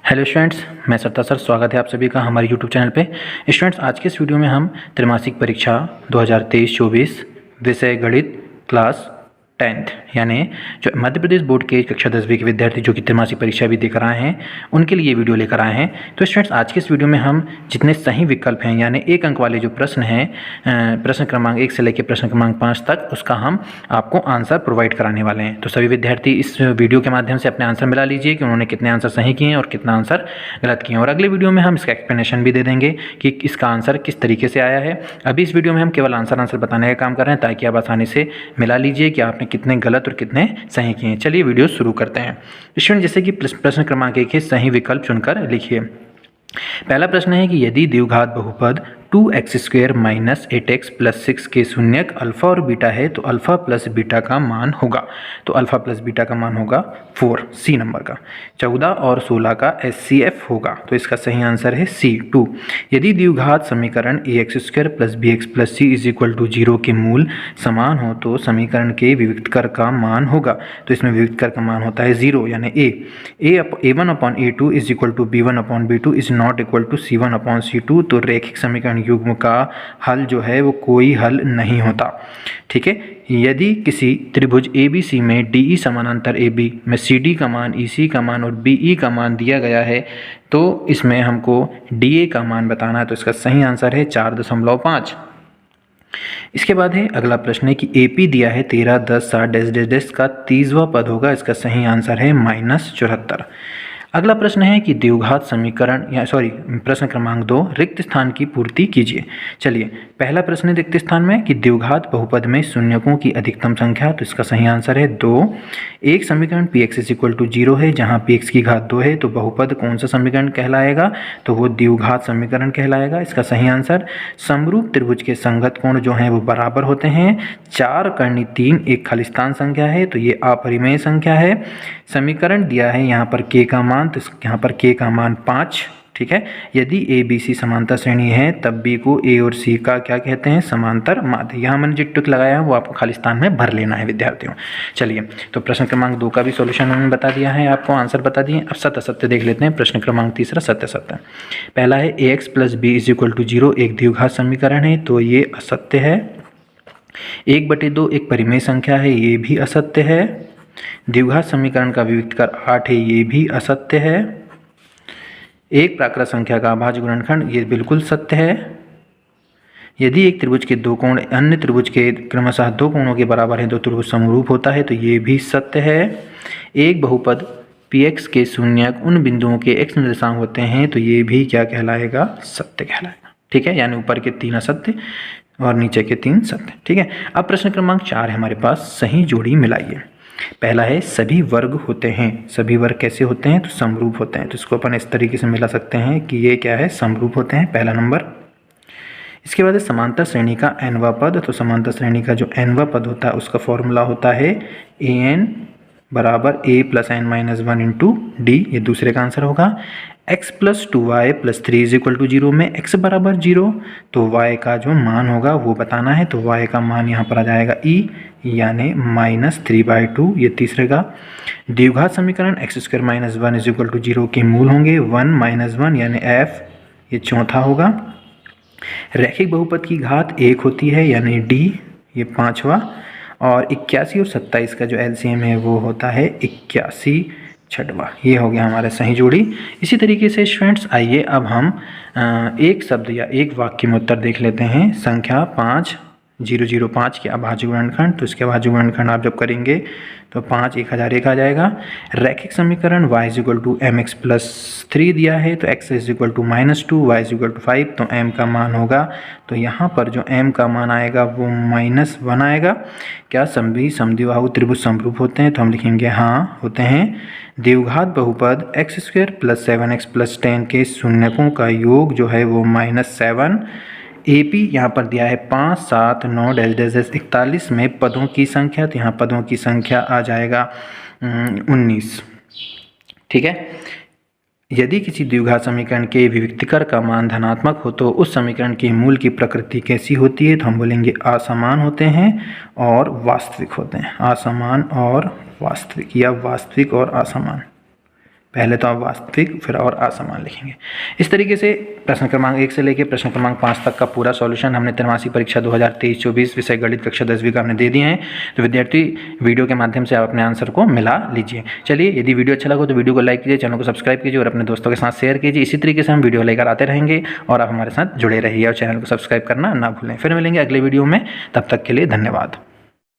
Hello students, मैं सत्ता sir. स्वागत है आप सभी का हमारे यूट्यूब चैनल पे। स्टूडेंट्स, आज के इस वीडियो में हम त्रैमासिक परीक्षा 2023-24 विषय गणित क्लास 10th यानी जो मध्य प्रदेश बोर्ड के कक्षा 10वीं के विद्यार्थी जो कि त्रैमासिक परीक्षा भी देकर आए हैं उनके लिए ये वीडियो लेकर आए हैं। तो स्टूडेंट्स, आज के इस वीडियो में हम जितने सही विकल्प हैं यानी 1 अंक वाले जो प्रश्न हैं, प्रश्न क्रमांक 1 से लेकर प्रश्न क्रमांक 5 तक, उसका हम आपको आंसर प्रोवाइड कराने वाले हैं। तो सभी विद्यार्थी इस वीडियो के माध्यम से अपने आंसर मिला लीजिए कि उन्होंने कितने आंसर सही किए हैं और कितना आंसर गलत किए हैं। और अगले वीडियो में हम इसका एक्सप्लेनेशन भी दे देंगे कि इसका आंसर किस तरीके से आया है। अभी इस वीडियो में हम केवल आंसर बताने का काम कर रहे हैं ताकि आप आसानी से मिला लीजिए कि आपने कितने गलत और कितने सही किए हैं। चलिए वीडियो शुरू करते हैं। स्टूडेंट, जैसे कि प्रश्न क्रमांक 1 है, सही विकल्प चुनकर लिखिए। पहला प्रश्न है कि यदि द्विघात बहुपद 2x² - 8x + 6 के शून्यक अल्फा और बीटा है तो अल्फा प्लस बीटा का मान होगा। तो अल्फा प्लस बीटा का मान होगा 4, सी नंबर का। 14 और 16 का HCF होगा। तो इसका सही आंसर है C 2। यदि द्विघात समीकरण ax² + bx + c = 0 के मूल समान हो तो समीकरण के विविक्तकर का मान होगा। तो इसमें विविक्तकर का मान होता है 0 यानी a1/a2 = b1/b2 is not equal to c1/c2। तो रैखिक समीकरण युग्म का हल जो है वो कोई हल नहीं होता। ठीक है। यदि किसी त्रिभुज ABC में DE समानांतर AB में CD का मान, EC का मान और BE का मान दिया गया है तो इसमें हमको DA का मान बताना है। तो इसका सही आंसर है 4.5। इसके बाद है अगला प्रश्न है कि AP दिया है 13, 10, 60 का 30वां पद होगा। इसका सही आंसर है -74। अगला प्रश्न है कि द्विघात समीकरण प्रश्न क्रमांक 2, रिक्त स्थान की पूर्ति कीजिए। चलिए, पहला प्रश्न है रिक्त स्थान में कि द्विघात बहुपद में शून्यकों की अधिकतम संख्या। तो इसका सही आंसर है 2। एक समीकरण Px = 0 है जहां Px की घात 2 है तो बहुपद कौन सा समीकरण कहलाएगा? तो वो द्विघात समीकरण कहलाएगा। इसका सही आंसर समरूप त्रिभुज के संगत कोण जो हैं वो बराबर होते हैं। 4 कर्णी 3 एक खालिस्तान संख्या है तो ये अपरिमेय संख्या है। समीकरण दिया है यहाँ पर k का मान, तो यहाँ पर k का मान 5। ठीक है। यदि ABC समांतर श्रेणी है तब B को A और C का क्या कहते हैं? समांतर माध्य। यहाँ मैंने जो टिक लगाया है वो आपको खालिस्तान में भर लेना है विद्यार्थियों। चलिए, तो प्रश्न क्रमांक 2 का भी सॉल्यूशन मैंने बता दिया है, आपको आंसर बता दिए। अब सत्य सत्य देख लेते हैं। प्रश्न क्रमांक 3 सत्य सत्य। पहला है ax + b = 0 एक द्विघात समीकरण है तो ये असत्य है। 1/2 एक परिमेय संख्या है, ये भी असत्य है। द्विघात समीकरण का विविक्तकर 8 है, ये भी असत्य है। एक प्राकृत संख्या का अभाज्य गुणनखंड, ये बिल्कुल सत्य है। यदि एक त्रिभुज के 2 कोण अन्य त्रिभुज के क्रमशः 2 कोणों के बराबर हैं तो त्रिभुज समरूप होता है, तो ये भी सत्य है। एक बहुपद Px के शून्यक उन बिंदुओं के x निर्देशांक होते हैं तो ये भी क्या कहलाएगा? सत्य कहलाएगा। ठीक है, यानी ऊपर के 3 असत्य और नीचे के 3 सत्य। ठीक है। अब प्रश्न क्रमांक 4 है हमारे पास, सही जोड़ी मिलाइए। पहला है सभी वर्ग होते हैं। सभी वर्ग कैसे होते हैं? तो समरूप होते हैं। तो इसको अपन इस तरीके से मिला सकते हैं कि ये क्या है? समरूप होते हैं, पहला नंबर। इसके बाद है समांतर श्रेणी का nवां पद। तो समांतर श्रेणी का जो nवां पद होता है उसका फॉर्मूला होता है an = a + n - 1 × d। ये दूसरे का आंसर होगा। x + 2y + 3 = 0 में x = 0 तो y का जो मान होगा वो बताना है। तो y का मान यहाँ पर आ जाएगा e यानी -3/2, ये तीसरे का। द्विघात समीकरण x² - 1 = 0 के मूल होंगे 1 - 1 यानी f, ये चौथा होगा। रैखिक बहुपद की घात 1 होती है यानी d, ये पांचवा। और 81 और 27 का जो LCM है वो होता है 81 छठवा। ये हो गया हमारा सही जोड़ी। इसी तरीके से स्टूडेंट्स, आइए अब हम एक शब्द या एक वाक्य में उत्तर देख लेते हैं। संख्या 5005 के अभाज्य गुणनखंड। तो इसके अभाज्य गुणनखंड आप जब करेंगे तो 5 1001 आ जाएगा। रैखिक समीकरण y = mx + 3 दिया है तो x = -2 y = 5 तो m का मान होगा। तो यहाँ पर जो m का मान आएगा वो -1 आएगा। क्या सभी समद्विबाहु त्रिभुज समरूप होते हैं? तो हम लिखेंगे हाँ, होते हैं। द्विघात बहुपद x² + 7x + 10 के शून्यकों का योग जो है वो -7। AP यहाँ पर दिया है 5, 7, 9 - 41 में पदों की संख्या, तो यहाँ पदों की संख्या आ जाएगा 19। ठीक है। यदि किसी द्विघात समीकरण के विविक्तकर का मान धनात्मक हो तो उस समीकरण के मूल की प्रकृति कैसी होती है? तो हम बोलेंगे असमान होते हैं और वास्तविक होते हैं। असमान और वास्तविक या वास्तविक और असमान, पहले तो आप वास्तविक फिर और असमान लिखेंगे। इस तरीके से प्रश्न क्रमांक 1 से लेकर प्रश्न क्रमांक 5 तक का पूरा सॉल्यूशन हमने त्रैमासिक परीक्षा 2023-24 विषय गणित कक्षा 10वीं का हमने दे दिए हैं। तो विद्यार्थी वीडियो के माध्यम से आप अपने आंसर को मिला लीजिए। चलिए, यदि वीडियो अच्छा लगा तो वीडियो को लाइक कीजिए, चैनल को सब्सक्राइब कीजिए और अपने दोस्तों के साथ शेयर कीजिए। इसी तरीके से हम वीडियो लेकर आते रहेंगे और आप हमारे साथ जुड़े रहिए और चैनल को सब्सक्राइब करना ना भूलें। फिर मिलेंगे अगले वीडियो में, तब तक के लिए धन्यवाद।